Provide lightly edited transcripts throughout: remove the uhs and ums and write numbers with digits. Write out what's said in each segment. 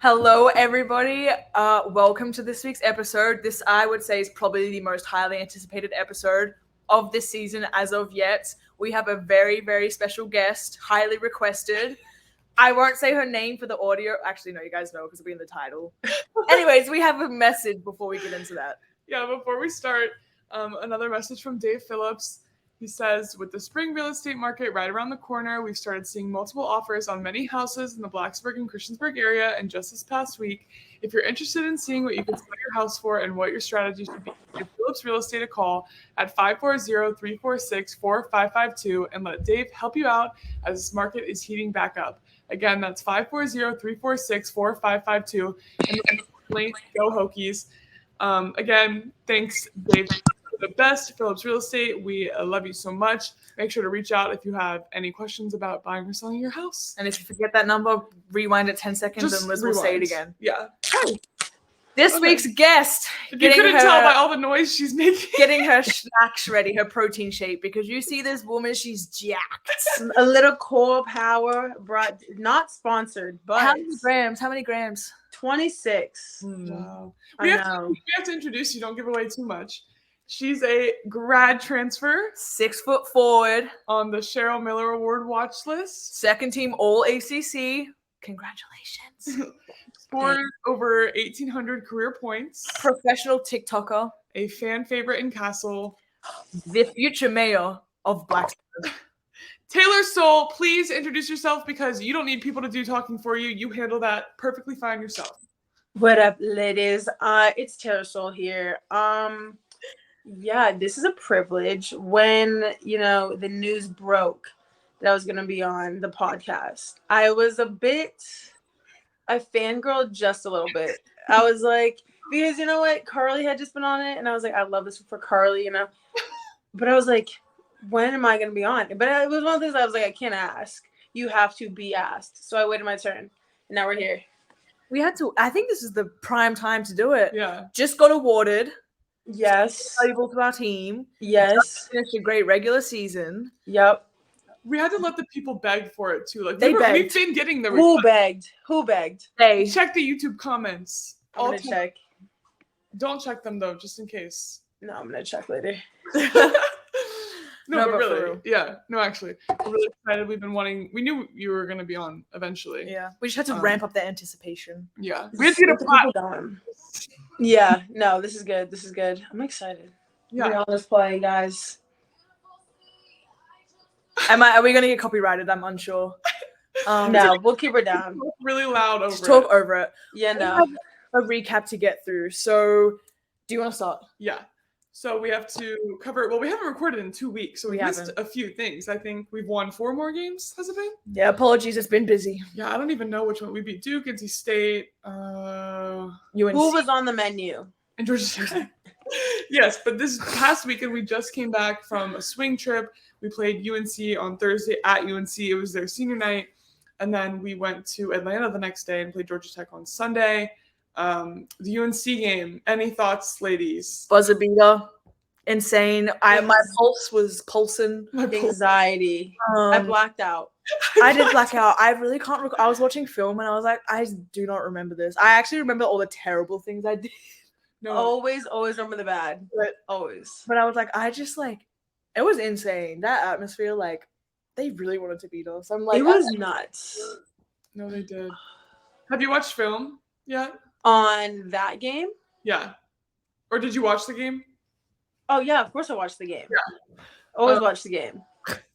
Hello, everybody. Welcome to this week's episode. This, I would say, is probably the most highly anticipated episode of this season as of yet. We have a very, very special guest, highly requested. I won't say her name for the audio. Actually, no, you guys know because it'll be in the title. Anyways, we have a message before we get into that. Yeah, before we start, another message from Dave Phillips. He says, with the spring real estate market right around the corner, we've started seeing multiple offers on many houses in the Blacksburg and Christiansburg area. And just this past week, if you're interested in seeing what you can sell your house for and what your strategy should be, give Phillips Real Estate a call at 540-346-4552 and let Dave help you out as this market is heating back up. Again, that's 540-346-4552. And importantly, go Hokies. Again, thanks, Dave. The best, Phillips Real Estate. We love you so much. Make sure to reach out if you have any questions about buying or selling your house. And if you forget that number, rewind it 10 seconds and Liz will say it again. Yeah. This week's guest. If you couldn't tell by all the noise she's making. Getting her snacks ready, her protein shake, because you see this woman, she's jacked. A little core power brought, not sponsored, but How many grams? 26. Wow. We have to introduce you, don't give away too much. She's a grad transfer. 6 foot forward. On the Cheryl Miller Award watch list. Second team All-ACC. Congratulations. Scored over 1,800 career points. Professional TikToker. A fan favorite in Cassell. The future mayor of Blacksburg. Taylor Soule, please introduce yourself because you don't need people to do talking for you. You handle that perfectly fine yourself. What up, ladies? It's Taylor Soule here. Yeah, this is a privilege. When, the news broke that I was going to be on the podcast, I fangirled just a little bit. I was like, because you know what? Carly had just been on it, and I was like, I love this for Carly, But I was like, when am I going to be on? But it was one of those I was like, I can't ask. You have to be asked. So I waited my turn, and now we're here. We had to, I think this is the prime time to do it. Yeah. Just got awarded. Yes. Valuable to our team. Yes. Finished a great regular season. Yep. We had to let the people beg for it too. Like we've been getting the Who begged? They check the YouTube comments. I'm gonna check. Don't check them though, just in case. No, I'm gonna check later. No, but really. Yeah. No, actually. We're really excited. We knew you were gonna be on eventually. Yeah. We just had to ramp up the anticipation. Yeah. We had to get a platform. Yeah, no, this is good. I'm excited. Yeah. We're on this play, guys. Are we gonna get copyrighted? I'm unsure. No, we'll keep her down. Really loud over just talk over it. Yeah, no. A recap to get through. So, do you want to start? Yeah. So we have to cover. Well, we haven't recorded in 2 weeks, so we missed a few things. I think we've won 4 more games. Has it been? Yeah. Apologies, it's been busy. Yeah, I don't even know which one we beat. Duke, NC State, UNC. Who was on the menu? And Georgia State. Yes, but this past weekend we just came back from a swing trip. We played UNC on Thursday at UNC. It was their senior night, and then we went to Atlanta the next day and played Georgia Tech on Sunday. The UNC game. Any thoughts, ladies? Buzzer beater. Insane. My pulse was pulsing. Anxiety. I blacked out. I did black out. I really can't recall. I was watching film and I was like, I do not remember this. I actually remember all the terrible things I did. No. Always remember the bad. But always. But I was like, it was insane. That atmosphere, they really wanted to beat us. I'm like, it was nuts. No, they did. Have you watched film yet? On that game? Yeah. Or did you watch the game? Oh, yeah, of course I watched the game. Yeah. Always watch the game.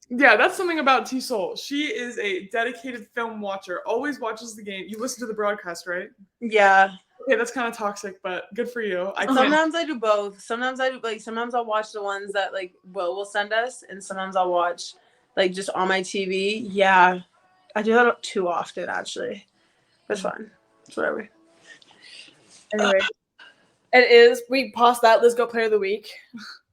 Yeah, that's something about T Soule. She is a dedicated film watcher. Always watches the game. You listen to the broadcast, right? Yeah. Okay, that's kind of toxic, but good for you. Sometimes I do both. Sometimes I'll watch the ones that Will send us, and sometimes I'll watch just on my TV. Yeah. I do that too often, actually. It's fun. It's whatever. Anyway. It is. We passed that. Liz got Player of the Week.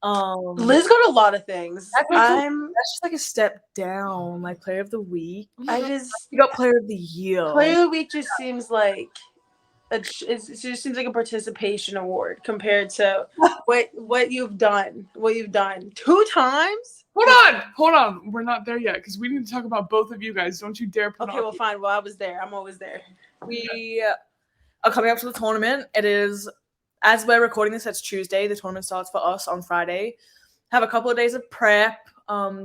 Liz got a lot of things. That's just a step down. Player of the Week. You got Player of the Year. Player of the Week just seems like it just seems like a participation award compared to what you've done. What you've done 2 times. Hold on. We're not there yet because we need to talk about both of you guys. Don't you dare put Okay, well, fine. Well, I was there. I'm always there. are coming up to the tournament. It is, as we're recording this, it's Tuesday. The tournament starts for us on Friday. Have a couple of days of prep.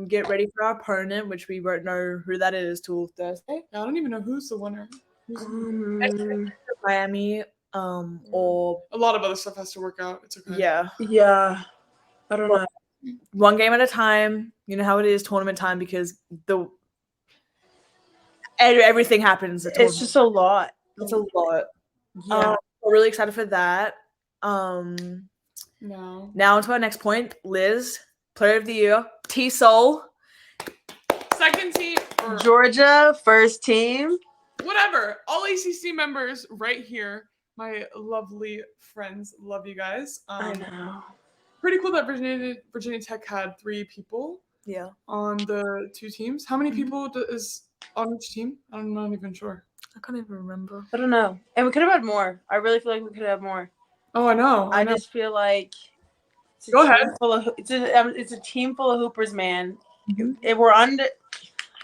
Get ready for our opponent, which we won't know who that is till Thursday. I don't even know who's the winner. Miami, or a lot of other stuff has to work out. It's okay. Yeah. I don't know. One game at a time. You know how it is tournament time because everything happens. It's just a lot. It's a lot. Yeah. We're really excited for that. No. Now to our next point, Liz, Player of the Year, Soule. Second team. Georgia, first team. Whatever. All ACC members right here. My lovely friends. Love you guys. I know. Pretty cool that Virginia Tech had 3 people. Yeah. On the 2 teams. How many people is on each team? I'm not even sure. I can't even remember. I don't know. And we could have had more. I really feel like we could have had more. Oh, I know. I just feel like Go ahead. It's a team full of hoopers, man. If we're under,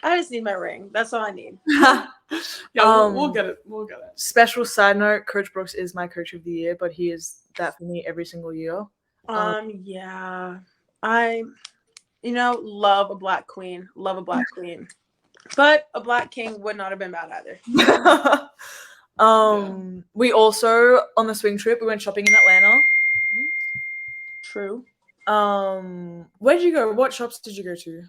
I just need my ring. That's all I need. We'll get it. We'll get it. Special side note: Coach Brooks is my Coach of the Year, but he is that for me every single year. Yeah, I, love a black queen. Love a black queen, but a black king would not have been bad either. We also on the swing trip we went shopping in Atlanta. True. Where did you go? What shops did you go to?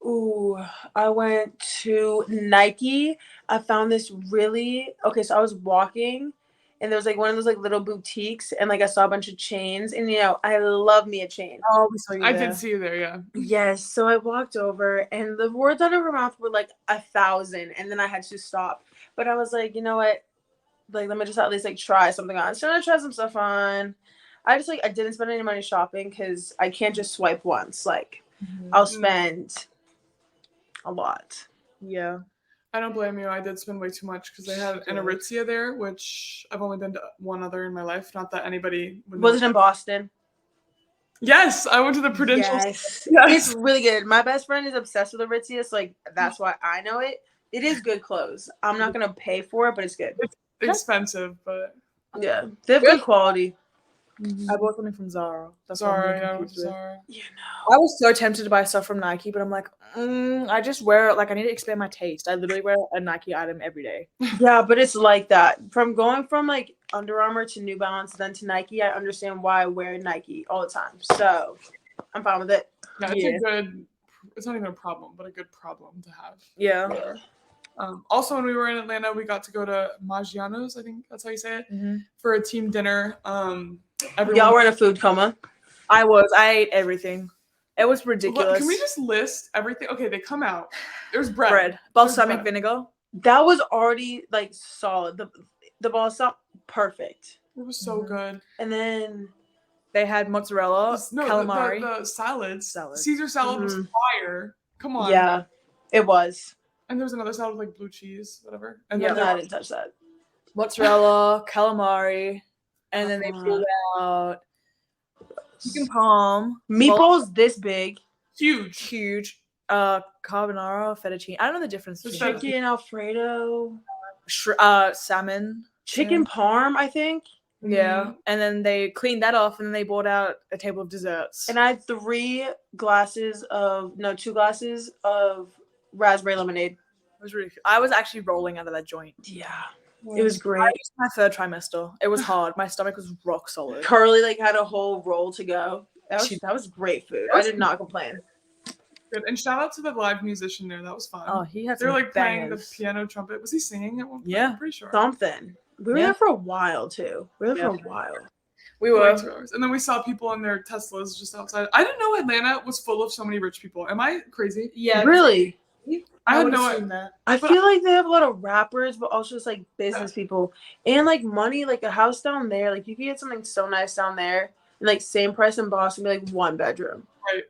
Ooh, I went to Nike. I found this so I was walking and there was like one of those like little boutiques and like I saw a bunch of chains and I love me a chain. Oh, we saw you there. I did see you there, yeah. Yes. So I walked over and the words out of her mouth were like 1,000 and then I had to stop. But I was like, you know what? Like, let me just at least like try something on. So I tried some stuff on. I didn't spend any money shopping because I can't just swipe once. Like, I'll spend a lot. Yeah. I don't blame you. I did spend way too much because they had an Aritzia there, which I've only been to one other in my life. Not that anybody would. Was it in Boston? Yes, I went to the Prudential. Yes. It's really good. My best friend is obsessed with Aritzia, so like that's why I know it. It is good clothes. I'm not gonna pay for it, but it's good. It's expensive, but yeah, they have good quality. I bought something from Zara. Zara. I was so tempted to buy stuff from Nike, but I'm like, I just wear it. Like, I need to expand my taste. I literally wear a Nike item every day. Yeah, but it's like that. Going from like Under Armour to New Balance, then to Nike, I understand why I wear Nike all the time. So I'm fine with it. Yeah, it's a good. It's not even a problem, but a good problem to have. Yeah. Also, when we were in Atlanta, we got to go to Maggiano's, I think that's how you say it, for a team dinner. Y'all were in a food coma. I ate everything. It was ridiculous. Can we just list everything? Okay, they come out. There's bread. Balsamic vinegar. That was already like solid. The balsamic, perfect. It was so good. And then they had mozzarella, calamari. The salads. Caesar salad was fire. Come on. Yeah, it was. And there was another salad with like blue cheese, whatever. And then I didn't touch that. Mozzarella, calamari, and then they pulled out chicken parm. Meatballs this big. Huge. Carbonara, fettuccine. I don't know the difference. Chicken Alfredo. Salmon. Chicken parm, I think. Yeah. And then they cleaned that off and then they brought out a table of desserts. And I had 2 glasses of raspberry lemonade. It was really. I was actually rolling out of that joint. Yeah, it was great. I used my 3rd trimester. It was hard. My stomach was rock solid. Carly had a whole roll to go. That was great food. I did not complain. Good. And shout out to the live musician there. That was fun. Oh, he had. They were playing the piano, trumpet. Was he singing at one point? Yeah, I'm pretty sure. Something. We were there for a while too. We were 2 hours. And then we saw people in their Teslas just outside. I didn't know Atlanta was full of so many rich people. Am I crazy? Yeah. Really? I had no idea. I feel like they have a lot of rappers, but also just business people and money. A house down there, you could get something so nice down there, and same price in Boston, be 1 bedroom.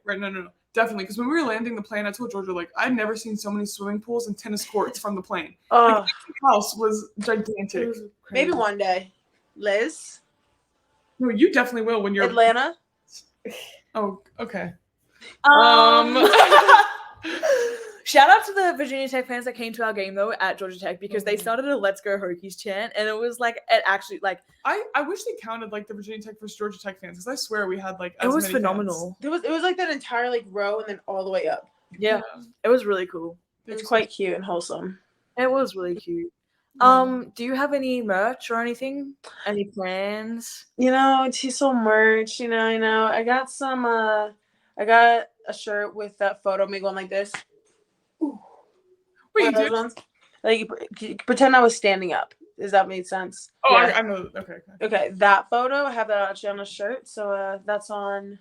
Right. No. Definitely, because when we were landing the plane, I told Georgia I'd never seen so many swimming pools and tennis courts from the plane. The house was gigantic. Maybe one day, Liz. No, you definitely will when you're Shout out to the Virginia Tech fans that came to our game though at Georgia Tech because they started a "Let's Go Hokies" chant, and it was like it actually like I wish they counted like the Virginia Tech versus Georgia Tech fans, because I swear we had like it as was many phenomenal. It was like that entire like row and then all the way up. Yeah, it was really cool. It's quite cute and wholesome. It was really cute. Do you have any merch or anything? Any plans? You know, Teasel merch. You know. I got some. I got a shirt with that photo of me going like this. Ooh. Wait, you did? Ones. Like you pretend I was standing up. Does that make sense? Oh, yeah. I know. Okay. Okay, that photo, I have that actually on a shirt. So that's on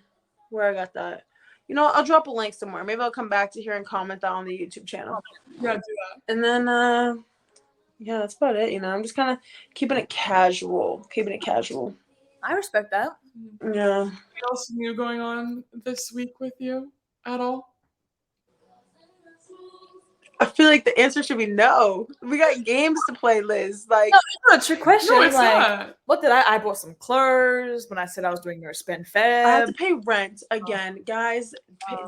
where I got that. You know, I'll drop a link somewhere. Maybe I'll come back to here and comment that on the YouTube channel. Yeah, do that. And then, yeah, that's about it. You know, I'm just kind of keeping it casual. I respect that. Yeah. What else new going on this week with you at all? I feel like the answer should be no. We got games to play, Liz. Like, no, it's not a trick question. No, it's like, not. What did I bought some clothes when I said I was doing your spend feb. I have to pay rent again, guys.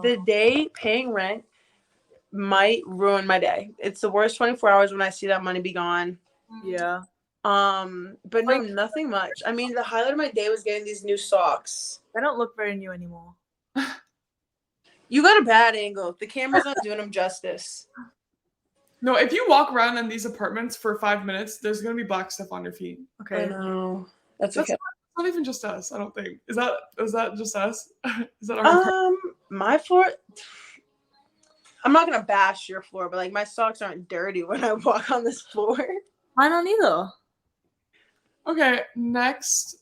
The day paying rent might ruin my day. It's the worst 24 hours when I see that money be gone. Yeah. But no, nothing much. I mean, the highlight of my day was getting these new socks. They don't look very new anymore. You got a bad angle. The camera's not doing them justice. No, if you walk around in these apartments for 5 minutes, there's gonna be black stuff on your feet. Okay. I know. That's okay. Not even just us, I don't think. Is that just us? Is that our my floor? I'm not gonna bash your floor, but like my socks aren't dirty when I walk on this floor. Mine don't either. Okay, next.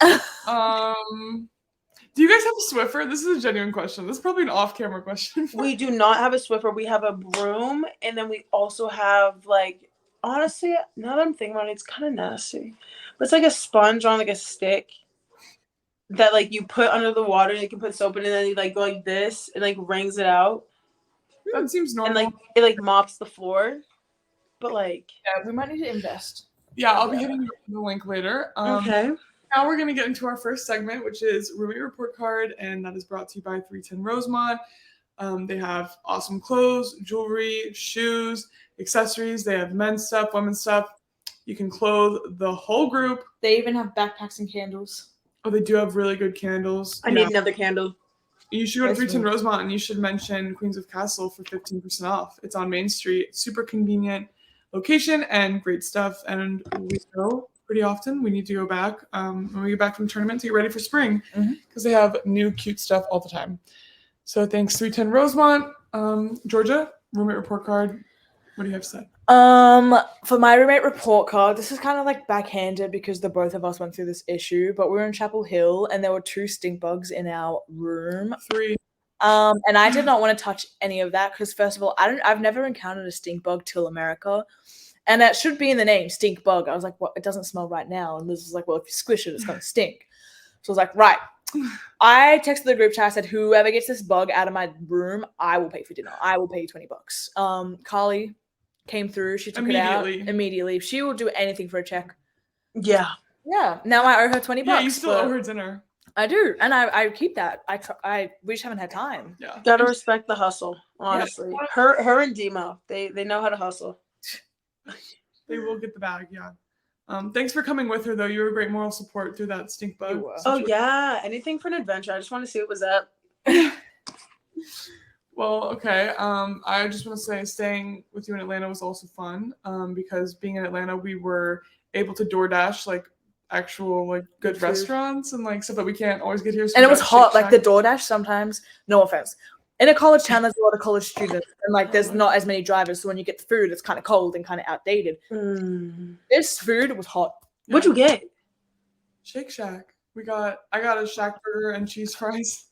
Do you guys have a Swiffer? This is a genuine question. This is probably an off-camera question. We do not have a Swiffer. We have a broom, and then we also have like, honestly, now that I'm thinking about it, it's kind of nasty. But it's like a sponge on like a stick that like you put under the water. You can put soap in it, and then you like go like this and like wrings it out. That seems normal. And like it like mops the floor. But like, yeah, we might need to invest. Yeah, I'll be hitting you with the link later. Okay. Now we're going to get into our first segment, which is Roommate Report Card, and that is brought to you by 310 Rosemont. They have awesome clothes, jewelry, shoes, accessories. They have men's stuff, women's stuff. You can clothe the whole group. They even have backpacks and candles. Oh, they do have really good candles. I need another candle. You should go to 310 Rosemont, and you should mention Queens of Cassell for 15% off. It's on Main Street. Super convenient location and great stuff. And we go pretty often. We need to go back when we get back from the tournament to get ready for spring because they have new cute stuff all the time. So thanks 310 Rosemont. Georgia, roommate report card. What do you have to say? For my roommate report card, this is kind of like backhanded because the both of us went through this issue, but we were in Chapel Hill and there were 2 stink bugs in our room. 3. And I did not want to touch any of that because first of all, I've never encountered a stink bug till America. And that should be in the name, stink bug. I was like, well, it doesn't smell right now. And Liz was like, well, if you squish it, it's going to stink. So I was like, right. I texted the group chat. I said, whoever gets this bug out of my room, I will pay for dinner. I will pay you $20. Carly came through. She took it out immediately. She will do anything for a check. Yeah. Yeah. Now I owe her $20. Yeah, you still owe her dinner. I do. And I keep that. We just haven't had time. Yeah. Gotta respect the hustle, honestly. Yeah. Her and Demo, they know how to hustle. They will get the bag, yeah. Thanks for coming with her, though. You were a great moral support through that stink bug. Oh, yeah. Anything for an adventure. I just want to see what was up. Well, okay. I just want to say staying with you in Atlanta was also fun because being in Atlanta, we were able to DoorDash, like, actual, like, good restaurants and, like, stuff that we can't always get here. So and it was hot. Like, the DoorDash sometimes, no offense, in a college town, there's a lot of college students, and like there's not as many drivers. So when you get the food, it's kind of cold and kind of outdated. This food was hot. Yeah. What'd you get? Shake Shack. I got a Shack burger and cheese fries.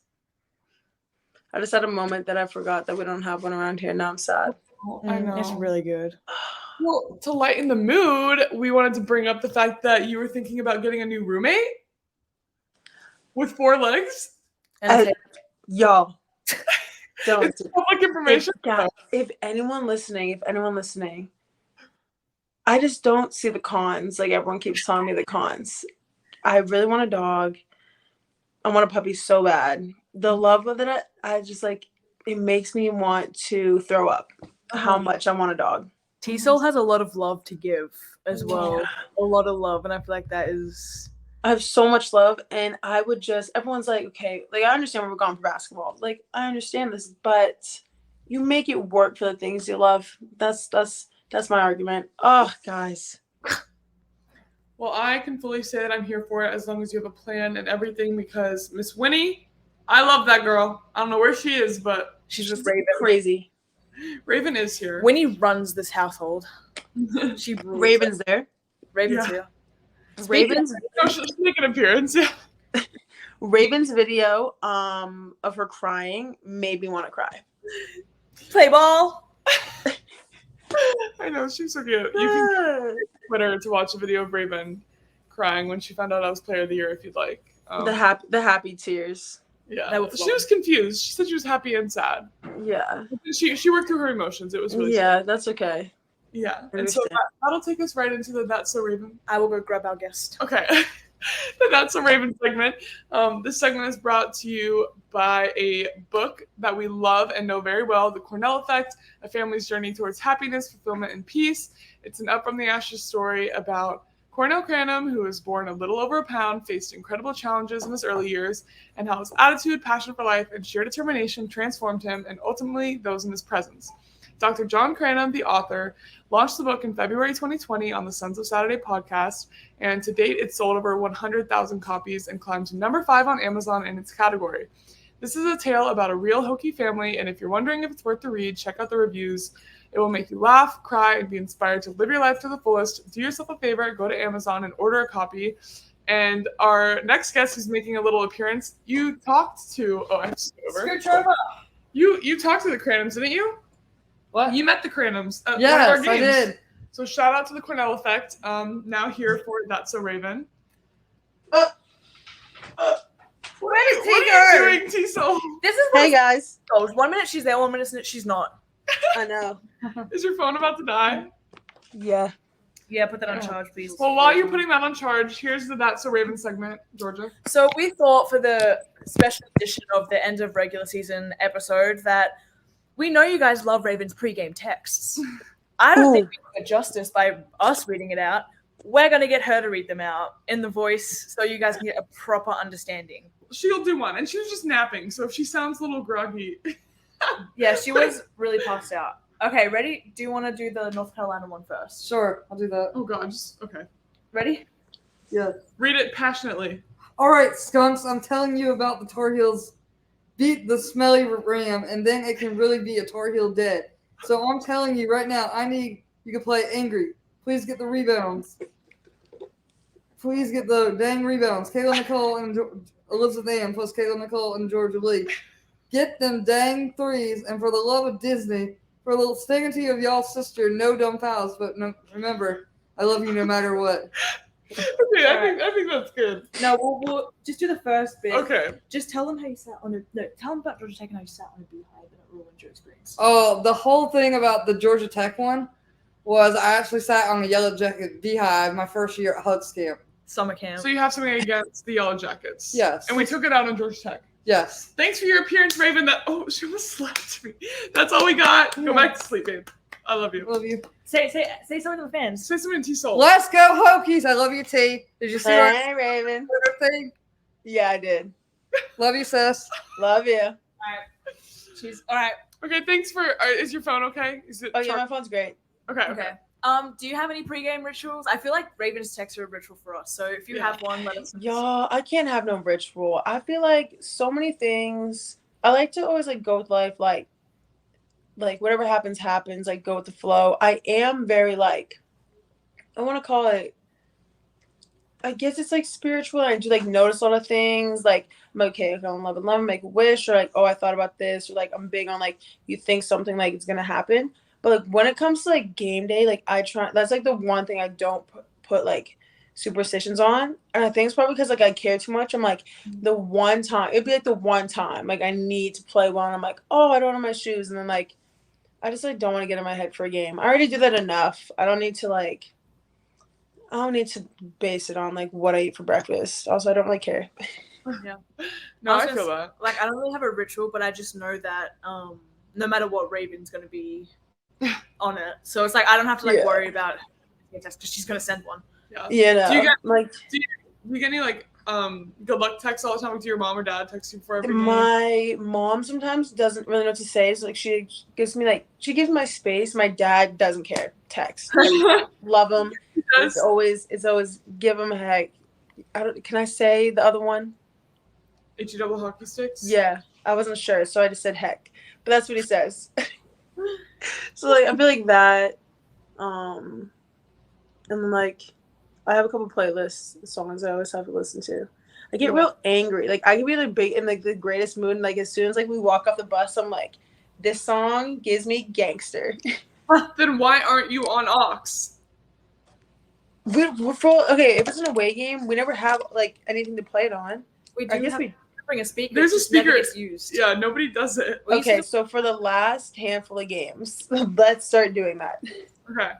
I just had a moment that I forgot that we don't have one around here. Now I'm sad. I know. It's really good. Well, to lighten the mood, we wanted to bring up the fact that you were thinking about getting a new roommate with 4 legs. Y'all. Don't. It's public information. If anyone listening, I just don't see the cons. Like everyone keeps telling me the cons. I really want a dog. I want a puppy so bad. The love of it, I just like, it makes me want to throw up. how much I want a dog. Soule has a lot of love to give as well. Yeah. A lot of love, and I feel like that is. I have so much love, and I would just. Everyone's like, okay, like I understand where we're going for basketball. Like I understand this, but you make it work for the things you love. That's my argument. Oh, guys. Well, I can fully say that I'm here for it as long as you have a plan and everything, because Miss Winnie, I love that girl. I don't know where she is, but She's with Raven. Crazy. Raven is here. Winnie runs this household. She rules. Raven's there. Raven's here. Raven's She'll make an appearance. Yeah. Raven's video of her crying made me want to cry. Play ball. I know, she's so cute. You can Twitter to watch a video of Raven crying when she found out I was Player of the Year if you'd like. The happy tears. Yeah, she was confused. She said she was happy and sad. Yeah. She worked through her emotions. It was really sweet. That's okay. Yeah, and so that'll take us right into the That's So Raven. I will go grab our guest. Okay. The That's So Raven segment. This segment is brought to you by a book that we love and know very well, The Cornell Effect, A Family's Journey Towards Happiness, Fulfillment, and Peace. It's an Up from the Ashes story about Cornell Cranham, who was born a little over a pound, faced incredible challenges in his early years, and how his attitude, passion for life, and sheer determination transformed him and ultimately those in his presence. Dr. John Cranham, the author, launched the book in February 2020 on the Sons of Saturday podcast, and to date it's sold over 100,000 copies and climbed to number 5 on Amazon in its category. This is a tale about a real Hokie family, and if you're wondering if it's worth the read, check out the reviews. It will make you laugh, cry, and be inspired to live your life to the fullest. Do yourself a favor, go to Amazon and order a copy. And our next guest who's making a little appearance, you talked to... Oh, I have to scoot over. Scooch over. You talked to the Cranhams, didn't you? What? You met the Cranhams at yes, one of our games. I did. So shout out to the Cornell Effect. Now here for That's So Raven. What are you doing, Teasel? This is Hey guys. goes. 1 minute she's there, 1 minute she's not. I know. Is your phone about to die? Yeah. Yeah, put that on charge, please. Well, while you're putting that on charge, here's the That's So Raven segment, Georgia. So we thought for the special edition of the end of regular season episode that we know you guys love Raven's pregame texts. I don't think we do it justice by us reading it out. We're going to get her to read them out in the voice so you guys can get a proper understanding. She'll do one. And she was just napping, so if she sounds a little groggy. Yeah, she was really passed out. Okay, ready? Do you want to do the North Carolina one first? Sure, I'll do that. Oh, God. Okay. Ready? Yeah. Read it passionately. All right, skunks, I'm telling you about the Tar Heels beat the smelly Ram, and then it can really be a Tar Heel dead. So I'm telling you right now, I need you to play angry. Please get the rebounds. Please get the dang rebounds. Kayla Nicole and Elizabeth Ann plus Kayla Nicole and Georgia Lee. Get them dang threes, and for the love of Disney, for the dignity of y'all's sister, no dumb fouls, but no, remember, I love you no matter what. Okay, I think that's good. No, we'll just do the first bit. Okay. Just tell them how you sat on a... No, tell them about Georgia Tech and how you sat on a beehive and it ruined your experience. Oh, the whole thing about the Georgia Tech one was I actually sat on a Yellow Jacket beehive my first year at Hugs Camp. Summer camp. So you have something against the Yellow Jackets. Yes. And we took it out on Georgia Tech. Yes. Thanks for your appearance, Raven. She almost slapped me. That's all we got. Go back to sleep, babe. I love you. Love you. Say something to the fans. Say something to Soule. Let's go Hokies. I love you, T. Did you see Hey, Raven. our thing? Yeah, I did. Love you, sis. Love you. All right. Okay, thanks for... is your phone okay? Is it? Oh, yeah, my phone's great. Okay. Do you have any pregame rituals? I feel like Raven's texts are a ritual for us. So if you have one, let us know. Y'all, I can't have no ritual. I feel like so many things. I like to always go with life, like whatever happens, like go with the flow. I am very I want to call it, I guess it's spiritual. I do notice a lot of things. I'm okay, if I'm 11, make a wish, or oh, I thought about this, or I'm big on you think something it's gonna happen. But when it comes to game day, I try. That's the one thing I don't put superstitions on, and I think it's probably because I care too much. I'm the one time it'd be the one time I need to play well, and I'm oh, I don't have my shoes, and then I just don't want to get in my head for a game. I already do that enough. I don't need to I don't need to base it on what I eat for breakfast. Also, I don't really care. Yeah. No, I feel that. I don't really have a ritual, but I just know that no matter what, Raven's gonna be on it. So it's like I don't have to like Yeah. worry about text because she's gonna send one. Yeah. You know, Do you get like do you get any like good luck texts all the time? Like, do your mom or dad text you before every game? my mom sometimes doesn't really know what to say. So like she gives me my space. My dad doesn't care. Text. Love him. Yes. It's always give him a heck. Can I say the other one? HE double hockey sticks? Yeah, I wasn't sure, so I just said heck. But that's what he says. So like I feel like that. And then like I have a couple playlists songs I always have to listen to. I get real angry. Like I can be like big in like the greatest mood, and like as soon as like we walk off the bus, I'm like, this song gives me gangster. Then why aren't you on Aux? Okay, if it's an away game, we never have like anything to play it on. We do I guess have we to bring a speaker. There's it a just never speaker. gets used. Yeah, nobody does it. We used Okay, to- so for the last handful of games, let's start doing that. Okay.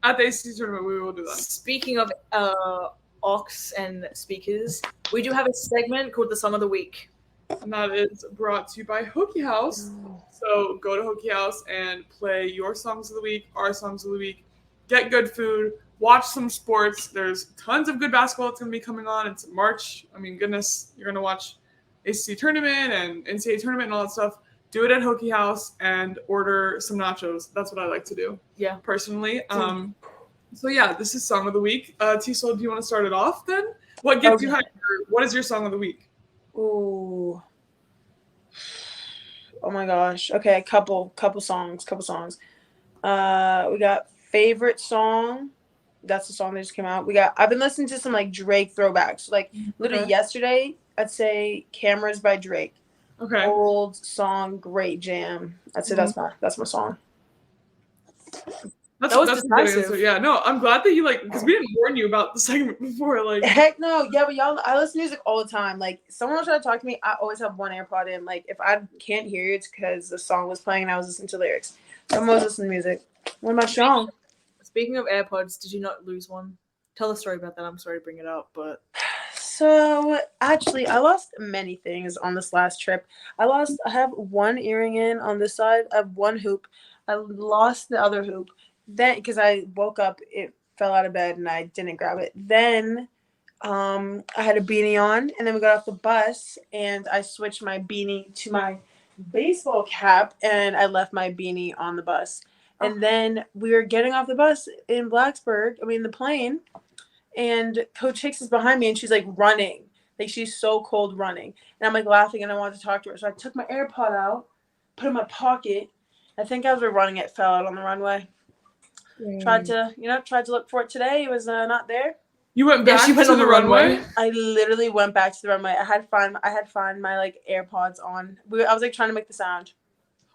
At the ACC tournament, we will do that. Speaking of aux and speakers, we do have a segment called the Song of the Week. And that is brought to you by Hokie House. So go to Hokie House and play your songs of the week, our songs of the week. Get good food. Watch some sports. There's tons of good basketball that's going to be coming on. It's March. I mean, goodness, you're going to watch ACC tournament and NCAA tournament and all that stuff. Do it at Hokie House and order some nachos. That's what I like to do. Yeah. Personally. So yeah, this is Song of the Week. T-Soul, do you want to start it off then? What gets you hyped? What is your Song of the Week? Ooh. Oh my gosh. Okay, couple songs. We got favorite song. That's the song that just came out. I've been listening to some like Drake throwbacks. Like literally yesterday, I'd say Cameras by Drake. Okay. Old song, great jam. I'd say that's my song. That's was a good decisive. answer. Yeah, no, I'm glad that you because we didn't warn you about the segment before. Like, Heck no, yeah, but y'all, I listen to music all the time. Like, someone will try to talk to me, I always have one AirPod in. Like, if I can't hear you, it's because the song was playing and I was listening to lyrics. I'm always listening to music. What about y'all? Speaking of AirPods, did you not lose one? Tell the story about that. I'm sorry to bring it up, but So actually, I lost many things on this last trip. I have one earring in on this side. I have one hoop. I lost the other hoop. Then, because I woke up, it fell out of bed and I didn't grab it. Then, I had a beanie on, and then we got off the bus, and I switched my beanie to my baseball cap, and I left my beanie on the bus. And then we were getting off the bus in the plane, and Coach Hicks is behind me, and she's like running. Like, she's so cold running. And I'm like laughing, and I wanted to talk to her. So I took my AirPod out, put it in my pocket. I think as we were running, it fell out on the runway. Tried to look for it today. It was not there. you went back she went to on the the runway. I literally went back to the runway. I had find my like AirPods on. I was like trying to make the sound.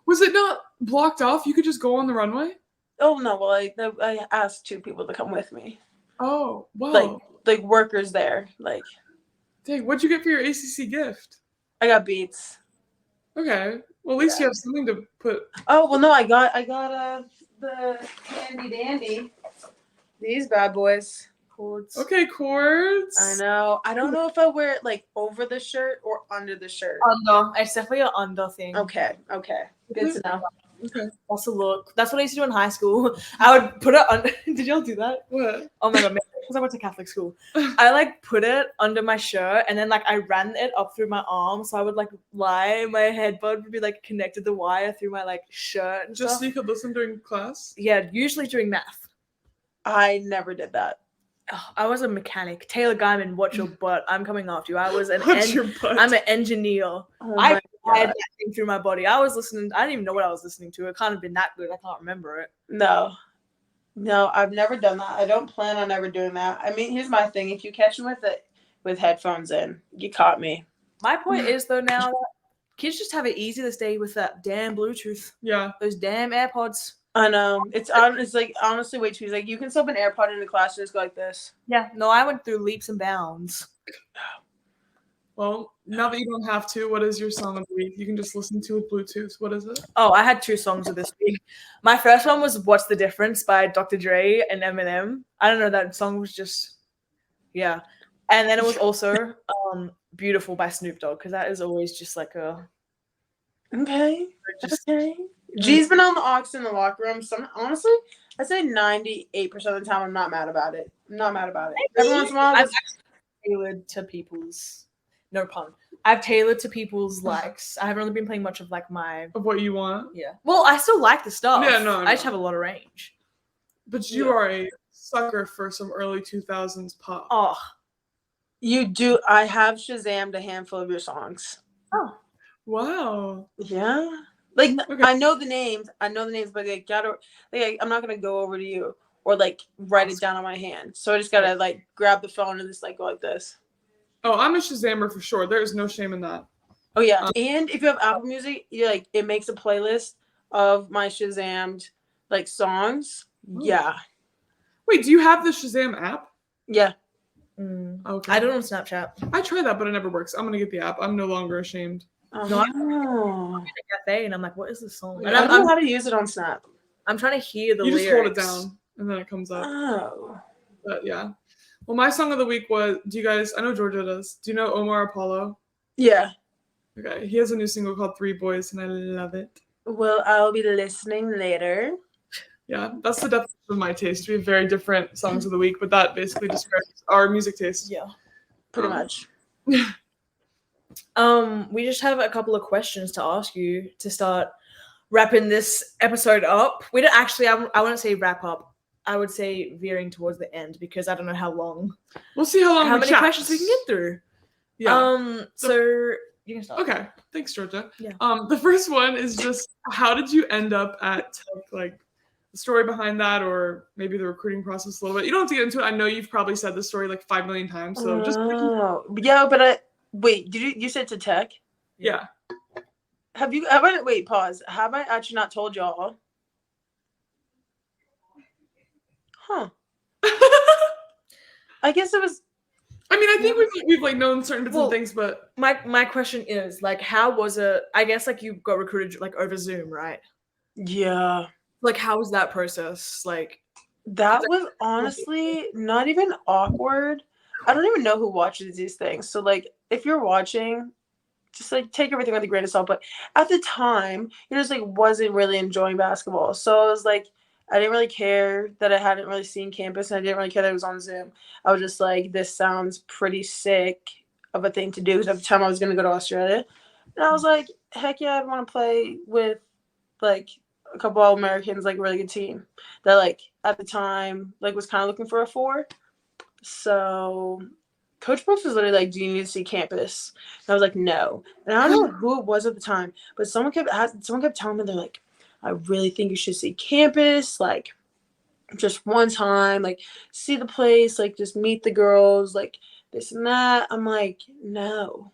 Was it not blocked off? You could just go on the runway. Oh no! Well, I asked 2 people to come with me. Oh wow! Like workers there. Like, dang, what'd you get for your ACC gift? I got Beats. Okay, well at least you have something to put. Oh well, no, I got the handy dandy. These bad boys. chords. Okay, chords. I know. I don't know if I wear it like over the shirt or under the shirt. Under. It's definitely an under thing. Okay. Good to know. Okay. That's a look. That's what I used to do in high school. I would put it under. Did y'all do that? What? Oh my god, because I went to Catholic school. I like put it under my shirt and then like I ran it up through my arm, so I would like lie. My headbud would be like connected to the wire through my like shirt and Just stuff. so you could listen during class? Yeah, usually during math. I never did that. Oh, I was a mechanic. Taylor Guyman, watch your butt. I'm coming after you. I was an Watch your butt. I'm an engineer. Oh I my had God. that thing through my body. I was listening. I didn't even know what I was listening to. It can't have been that good. I can't remember it. No, I've never done that. I don't plan on ever doing that. I mean, here's my thing. If you catch me with headphones in, you caught me. My point is though now that kids just have it easy to stay with that damn Bluetooth. Yeah. Those damn AirPods. I know. It's like honestly way too easy. Like you can slip an AirPod into class and just go like this. Yeah. No, I went through leaps and bounds. Well, now that you don't have to, what is your song of the week? You can just listen to with Bluetooth. What is it? Oh, I had 2 songs of this week. My first one was "What's the Difference" by Dr. Dre and Eminem. I don't know, that song was just, yeah. And then it was also "Beautiful" by Snoop Dogg, because that is always just like a. Okay. Just, Okay. G's been on the aux in the locker room. Honestly, I'd say 98% of the time I'm not mad about it. I'm not mad about it. Every once in a while, I've tailored to people's no pun. I've tailored to people's likes. I haven't really been playing much of like my Of what you want. yeah. Well, I still like the stuff. Yeah, no. I just have a lot of range. But you are a sucker for some early 2000s pop. Oh, you do. I have Shazammed a handful of your songs. oh, Wow. Yeah. Like Okay. I know the names, but like I'm not gonna go over to you or like write it down on my hand. So I just gotta like grab the phone and just like go like this. Oh, I'm a Shazammer for sure. There is no shame in that. Oh yeah. And if you have Apple Music, you like it makes a playlist of my Shazammed like songs. Ooh. Yeah. Wait, do you have the Shazam app? Yeah. Okay. I don't on Snapchat. I tried that, but it never works. I'm gonna get the app. I'm no longer ashamed. No, I'm in a cafe and I'm like, what is this song? Yeah, And I don't know how to use it on Snap. I'm trying to hear the You lyrics. just hold it down and then it comes up. Oh. But yeah. Well, my song of the week was, do you guys, I know Georgia does. Do you know Omar Apollo? Yeah. Okay. He has a new single called 3 Boys and I love it. Well, I'll be listening later. Yeah, that's the definition of my taste. We have very different songs of the week, but that basically describes our music taste. Yeah. Pretty much. We just have a couple of questions to ask you to start wrapping this episode up. We don't actually, I wouldn't say wrap up. I would say veering towards the end because I don't know how long. We'll see how many questions we can get through. Yeah. So you can start. Okay. Thanks, Georgia. Yeah. The first one is just, how did you end up at Tech? Like, the story behind that, or maybe the recruiting process a little bit. You don't have to get into it. I know you've probably said this story like 5 million times. So just yeah, but wait, did you said to Tech? Yeah. Wait, pause. Have I actually not told y'all? Huh. I guess it was. I mean, I think we've like known certain bits and things, but my question is like, how was it? I guess like you got recruited like over Zoom, right? Yeah. Like, how was that process? Like, that was honestly not even awkward. I don't even know who watches these things. So, like, if you're watching, just, like, take everything with a grain of salt. But at the time, you just, like, wasn't really enjoying basketball. So, I was, like, I didn't really care that I hadn't really seen campus. And I didn't really care that it was on Zoom. I was just, like, this sounds pretty sick of a thing to do. Because at the time, I was going to go to Australia. And I was like, heck yeah, I'd want to play with, like, a couple of Americans, like a really good team that like at the time like was kind of looking for a 4. So Coach Brooks was literally like, do you need to see campus? And I was like, no. And I don't know who it was at the time, but someone kept telling me, they're like, I really think you should see campus, like just one time, like see the place, like just meet the girls, like this and that. I'm like, no.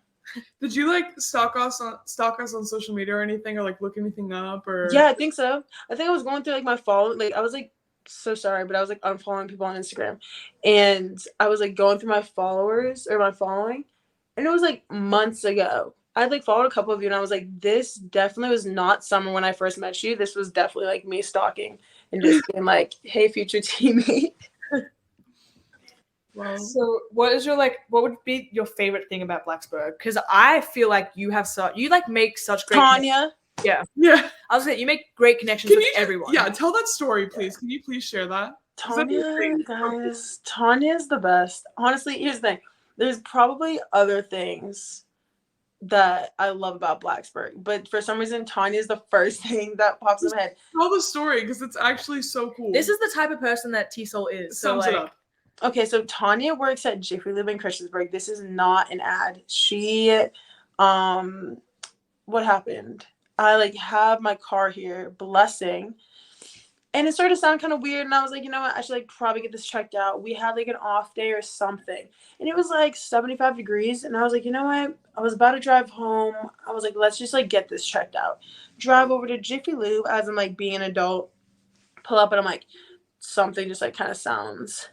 Did you like stalk us on social media or anything, or like look anything up, or? Yeah, I think so. I think I was going through like my follow, like I was like so sorry, but I was like unfollowing people on Instagram, and I was like going through my followers or my following, and it was like months ago. I had like followed a couple of you, and I was like, this definitely was not summer when I first met you. This was definitely like me stalking and just being like, hey, future teammate. Wow. So what would be your favorite thing about Blacksburg? Because I feel like you make such great Tanya. Yeah. I was saying you make great connections with everyone. Yeah, tell that story, please. Can you please share that? Tanya, guys, Tanya's the best. Honestly, here's the thing. There's probably other things that I love about Blacksburg, but for some reason, Tanya's the first thing that pops in my head. Tell the story because it's actually so cool. This is the type of person that Soule is. Sums it up. Okay, so Tanya works at Jiffy Lube in Christiansburg. This is not an ad. She, what happened? I like have my car here, blessing, and it started to sound kind of weird. And I was like, you know what? I should like probably get this checked out. We had like an off day or something, and it was like 75 degrees. And I was like, you know what? I was about to drive home. I was like, let's just like get this checked out. Drive over to Jiffy Lube as I'm like being an adult. Pull up and I'm like, something just like kind of sounds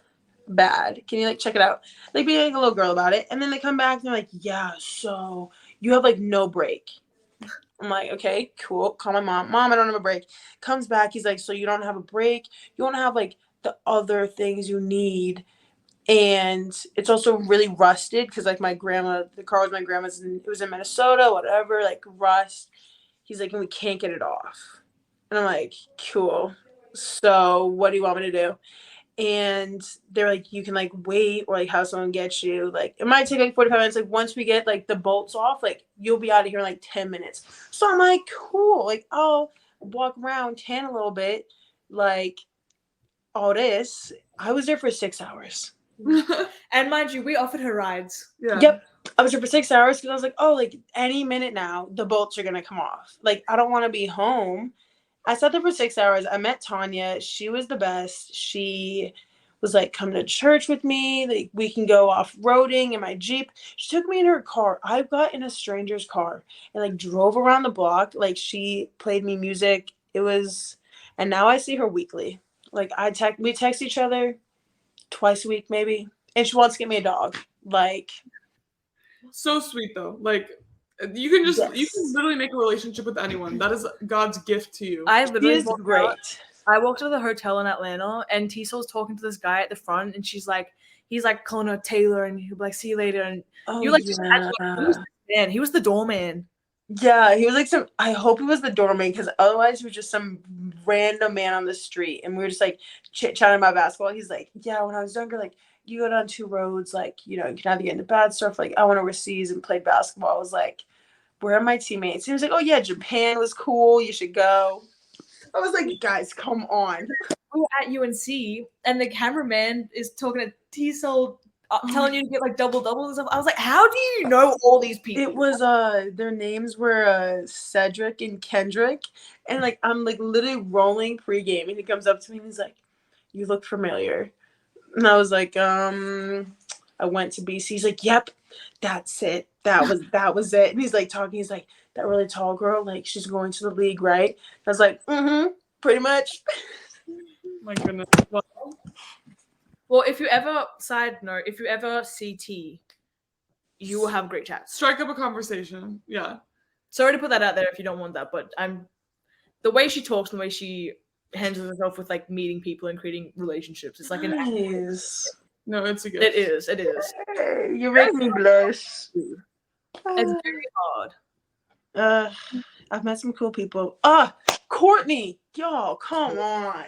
bad. Can you like check it out? Like being like a little girl about it. And then they come back and they're like, yeah, so you have like no brake. I'm like, okay, cool. Call my mom. Mom, I don't have a brake. Comes back. He's like, so you don't have a brake. You don't have like the other things you need. And it's also really rusted because like the car was my grandma's and it was in Minnesota, whatever, like rust. He's like, and we can't get it off. And I'm like, cool. So what do you want me to do? And they're like, you can like wait or like have someone get you. Like it might take like 45 minutes. Like once we get like the bolts off, like you'll be out of here in like 10 minutes. So I'm like, cool. Like I'll walk around, tan a little bit, like all this. I was there for 6 hours. And mind you, we offered her rides. Yeah. Yep. I was there for 6 hours because I was like, oh, like any minute now, the bolts are gonna come off. Like I don't want to be home. I sat there for 6 hours. I met Tanya. She was the best. She was like, come to church with me. Like we can go off-roading in my Jeep. She took me in her car. I got in a stranger's car and like drove around the block. Like she played me music. It was, and now I see her weekly. Like we text each other twice a week maybe. And she wants to get me a dog. Like So sweet though. Like you can just you yes. can literally make a relationship with anyone. That is God's gift to you. I She literally is great. I walked to the hotel in Atlanta, and T-Soul's talking to this guy at the front, and he's like calling her Taylor, and he'll be like, see you later. And Oh, you like, yeah. man, he was the doorman. Yeah, he was like I hope he was the doorman because otherwise he was just some random man on the street. And we were just like chit-chatting about basketball. He's like, yeah, when I was younger, like you go down 2 roads, like, you know, you can either get into bad stuff. Like I went overseas and played basketball. I was like, where are my teammates? He was like, oh yeah, Japan was cool. You should go. I was like, guys, come on. We were at UNC, and the cameraman is talking to T-Soul, telling you to get like double doubles and stuff. I was like, how do you know all these people? It was their names were Cedric and Kendrick, and like I'm like literally rolling pregame, and he comes up to me and he's like, you look familiar. And I was like, I went to BC. He's like, yep, that's it. That was it. And he's like talking, he's like, that really tall girl, like she's going to the league, right? I was like, pretty much. My goodness. Well, if you ever CT, you will have great chats. Strike up a conversation. Yeah. Sorry to put that out there if you don't want that, but the way she talks and the way she handles herself with like meeting people and creating relationships. It's like an Nice. No, it's a gift. It is. Hey, you make me blush. It's very hard. I've met some cool people. Courtney, y'all, come on.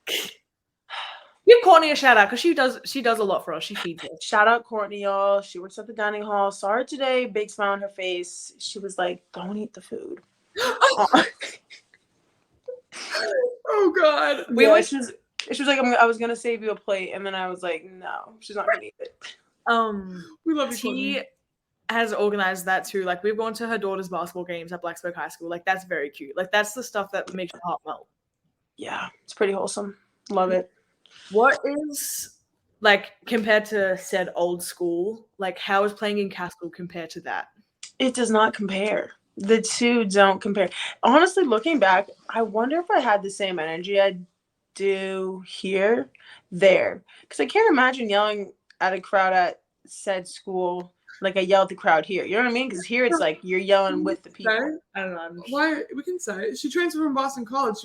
Give Courtney a shout out because she does a lot for us. She feeds us. Shout out Courtney, y'all. She works at the dining hall. Saw her today, big smile on her face. She was like, don't eat the food. Oh God. She was like, I was gonna save you a plate, and then I was like, no, she's not gonna eat it. We love you, She Courtney. has organized that too. Like we've gone to her daughter's basketball games at Blacksburg High School. Like that's very cute. Like that's the stuff that makes your heart melt. Yeah, it's pretty wholesome. Love it. What is like compared to said old school? Like how is playing in Cassell compared to that? It does not compare. The two don't compare. Honestly, looking back, I wonder if I had the same energy I do there. Because I can't imagine yelling at a crowd at said school like I yell at the crowd here. You know what I mean? Because here it's like you're yelling with the people. I don't know. Why we can say she transferred from Boston College.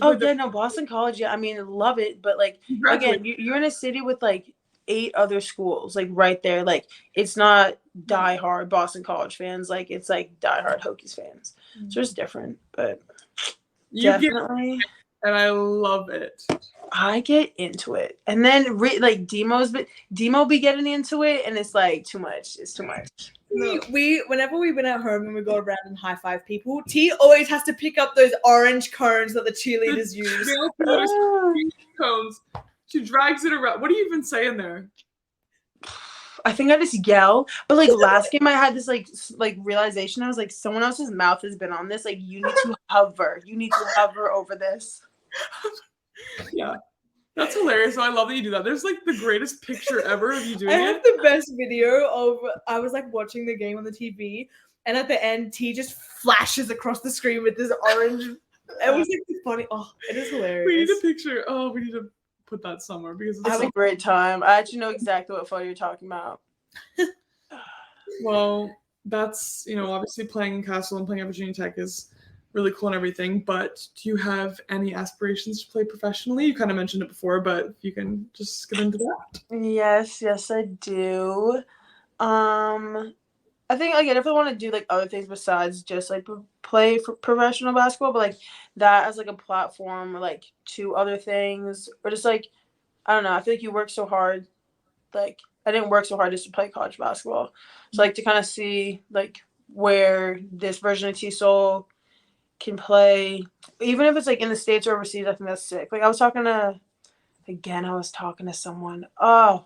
Boston College. Yeah, I mean, love it, but like again, you're in a city with like 8 other schools, like right there. Like it's not diehard Boston College fans. Like it's like diehard Hokies fans. So it's different, but definitely. And I love it. I get into it, and then like Demo be getting into it, and it's like too much. It's too much. We whenever we've been at home and we go around and high five people, T always has to pick up those orange cones that the cheerleaders use. Cones. She drags it around. What do you even say in there? I think I just yell. But like last game, I had this like realization. I was like, someone else's mouth has been on this. Like you need to hover. You need to hover over this. Yeah. That's hilarious. So I love that you do that. There's like the greatest picture ever of you doing I have the best video of I was like watching the game on the TV, and at the end, T just flashes across the screen with this orange. It was like funny. Oh, it is hilarious. We need a picture. Oh, we need to put that somewhere because It's a great time. I actually know exactly what photo you're talking about. Well, that's obviously playing in Cassell and playing at Virginia Tech is really cool and everything, but do you have any aspirations to play professionally? You kind of mentioned it before, but if you can just get into that. Yes, I do. I I think like I definitely want to do like other things besides just like play for professional basketball, but like that as like a platform or like to other things or just like I don't know. I feel like you work so hard. Like I didn't work so hard just to play college basketball. So like to kind of see like where this version of Soule can play, even if it's like in the States or overseas. I think that's sick. Like I was talking to someone. Oh,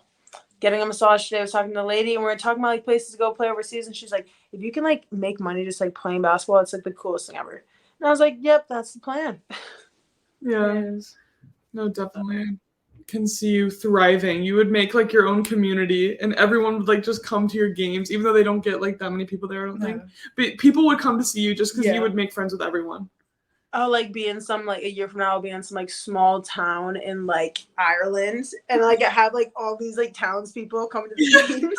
getting a massage today. I was talking to a lady and we were talking about like places to go play overseas, and she's like, if you can like make money just like playing basketball, it's like the coolest thing ever. And I was like, yep, that's the plan. Yeah. No, definitely. Can see you thriving. You would make like your own community and everyone would like just come to your games, even though they don't get like that many people there, I don't think. But people would come to see you just because you would make friends with everyone. I'll like be in some like a year from now I'll be in some like small town in like Ireland and like I have like all these like townspeople coming to the games.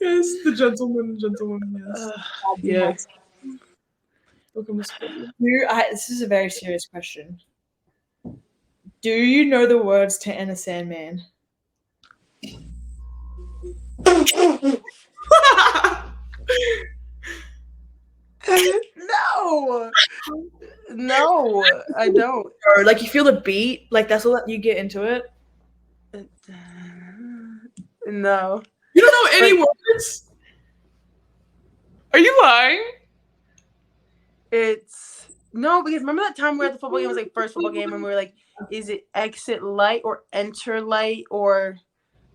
Yes, the gentleman, yes. Yes. Welcome to school. This is a very serious question. Do you know the words to Enter Sandman? No, I don't. Or like you feel the beat, like that's all that you get into it. No. You don't know any words? Are you lying? It's no, because remember that time we were at the football game, it was like first football game and we were like, is it exit light or enter light or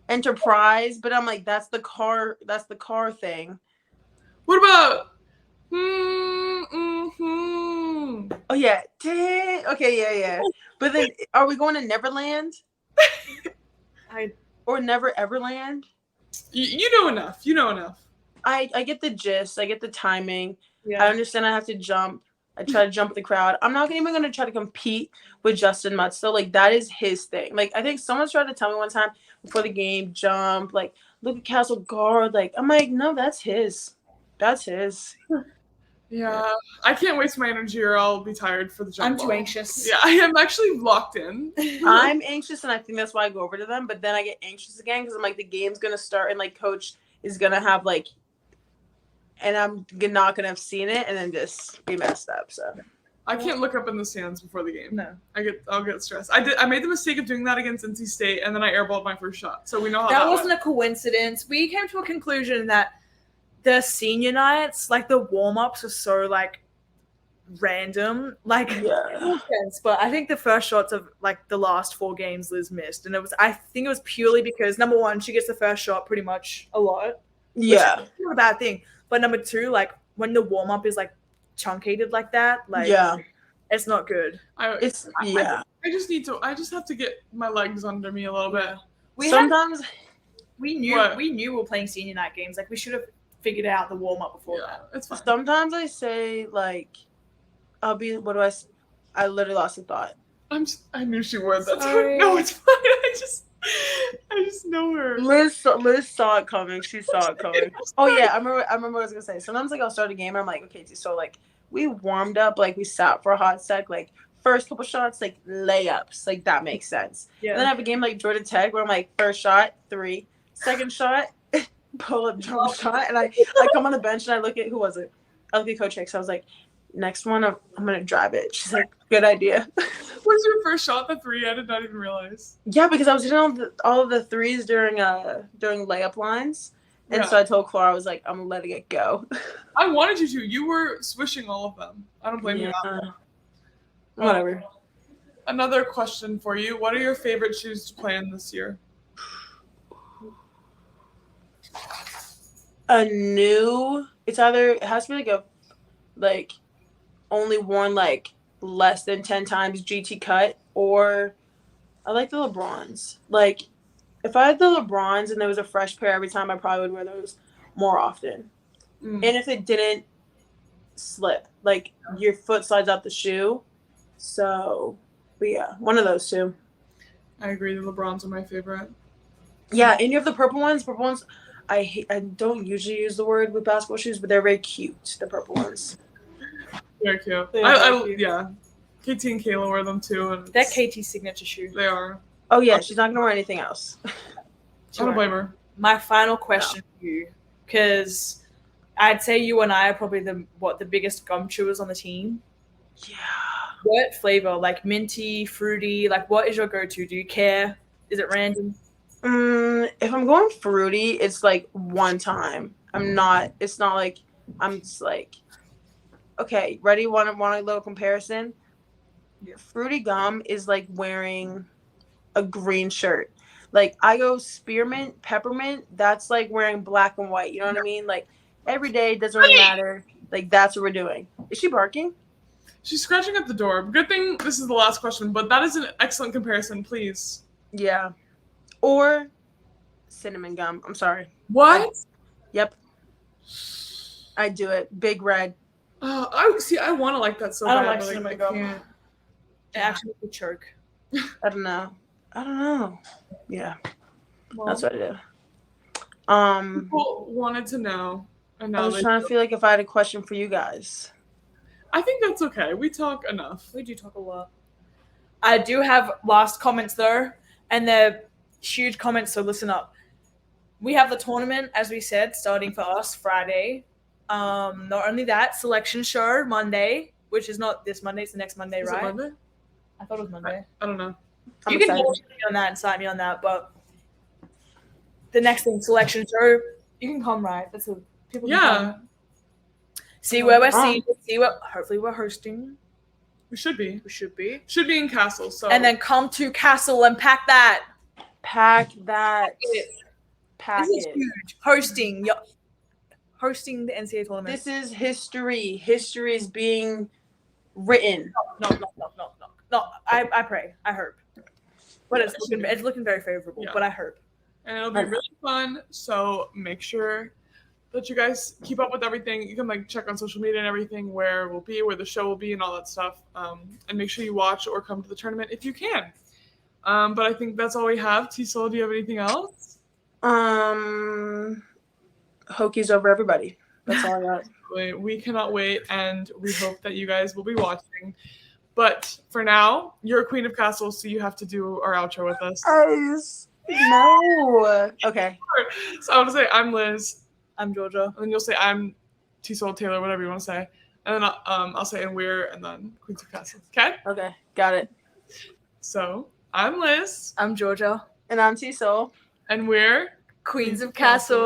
enterprise? But I'm like, that's the car thing. What about Oh yeah. Okay, yeah. But then are we going to Neverland? Or Never Everland? You know enough. You know enough. I get the gist. I get the timing. Yeah. I understand I have to jump. I try to jump the crowd. I'm not even going to try to compete with Justin Mutzel. Like, that is his thing. Like, I think someone tried to tell me one time before the game, jump, like, look at Cassell guard. Like, I'm like, no, that's his. That's his. Yeah. I can't waste my energy or I'll be tired for the jump I'm ball. too anxious. Yeah, I am actually locked in. I'm anxious, and I think that's why I go over to them. But then I get anxious again because I'm like, the game's going to start, and, like, coach is going to have, like, and I'm not going to have seen it and then just be messed up. So I can't look up in the stands before the game. No. I'll get stressed. I made the mistake of doing that against NC State, and then I airballed my first shot. So we know how that wasn't went. a coincidence. We came to a conclusion that the senior nights, like the warm-ups are so like random. Like it makes sense, but I think the first shots of like the last 4 games Liz missed. And I think it was purely because number 1, she gets the first shot pretty much a lot. yeah. Which is not a bad thing. But number 2, like when the warm-up is like truncated like that, like it's not good. I just have to get my legs under me a little bit. We knew we were playing senior night games. Like we should have figured out the warm-up before that. It's fine. Sometimes I say like I literally lost a thought. I knew she would. That's Sorry. No, it's fine. I just know her. Liz saw it coming. She saw it coming. Oh yeah, I remember what I was gonna say. Sometimes like I'll start a game and I'm like, okay, so like we warmed up, like we sat for a hot sec, like first couple shots, like layups, like that makes sense. Yeah. And then I have a game like Georgia Tech where I'm like first shot 3, second shot pull up jump shot, and I come on the bench and I look at who was it? I look at Coach Hicks. I was like, next one I'm gonna drive it. She's like, good idea. Was your first shot the 3? I did not even realize. Yeah, because I was hitting all of the threes during layup lines, and so I told Clara, I was like, I'm letting it go. I wanted you to. You were swishing all of them. I don't blame you. Whatever. Another question for you: what are your favorite shoes to play in this year? It has to be like only worn like less than 10 times GT cut, or I like the LeBrons. Like if I had the LeBrons and there was a fresh pair every time, I probably would wear those more often. And if it didn't slip, like your foot slides out the shoe. So, but yeah, one of those two. I agree. The LeBrons are my favorite. Yeah, and you have the purple ones. Purple ones, I don't usually use the word with basketball shoes, but they're very cute. The purple ones. Very cute. Cute. Yeah. KT and Kayla wear them too, and That KT's signature shoe. they are. Oh yeah, she's not gonna wear anything else. I don't blame her. My final question for you, because I'd say you and I are probably the biggest gum chewers on the team. Yeah. What flavor? Like minty, fruity? Like what is your go-to? Do you care? Is it random? If I'm going fruity, it's like one time. It's not like I'm just like, okay, ready? Want a little comparison? Yeah. Fruity gum is like wearing a green shirt. Like I go spearmint, peppermint. That's like wearing black and white. You know what I mean? Like every day doesn't really matter. Like that's what we're doing. Is she barking? She's scratching at the door. Good thing this is the last question, but that is an excellent comparison, please. Yeah. Or cinnamon gum. I'm sorry. What? Yep. I do it. Big red. I want to like that so I don't bad, like but cinnamon I gum. can't. It actually makes me choke. I don't know. Yeah. Well, That's what I do. People wanted to know, and I now was they trying to feel like if I had a question for you guys. I think that's okay. We talk enough. we do talk a lot. I do have last comments though, and they're huge comments, so listen up. We have the tournament, as we said, starting for us Friday. Not only that, selection show Monday, which is not this Monday, it's the next Monday, Is right? it Monday? I thought it was Monday. I don't know. I'm You can excited. message me on that and cite me on that, but the next thing, selection show, you can come, right? That's what people can Yeah, come. See where we're Come. seeing, see what hopefully we're hosting. we should be. We should be. Should be in Cassell. So And then come to Cassell and pack that. Pack that. This Pack is it. huge. Hosting the NCAA tournament. This is history. History is being written. No. I pray. I hope. But it's looking very favorable. Yeah. But I hope. and it'll be really fun. So make sure that you guys keep up with everything. You can like check on social media and everything where we'll be, where the show will be, and all that stuff. And make sure you watch or come to the tournament if you can. But I think that's all we have. Soule, do you have anything else? Hokies over everybody. That's all I got. We cannot wait, and we hope that you guys will be watching. But for now, you're a queen of Cassell, so you have to do our outro with us. No. Okay. So I want to say I'm Liz, I'm Georgia. and then you'll say I'm Soule Taylor, whatever you want to say, and then I'll say and we're, and then Queens of Cassell. Okay? Okay. Got it. So I'm Liz, I'm Georgia. And I'm Soule. and we're Queens of Cassell.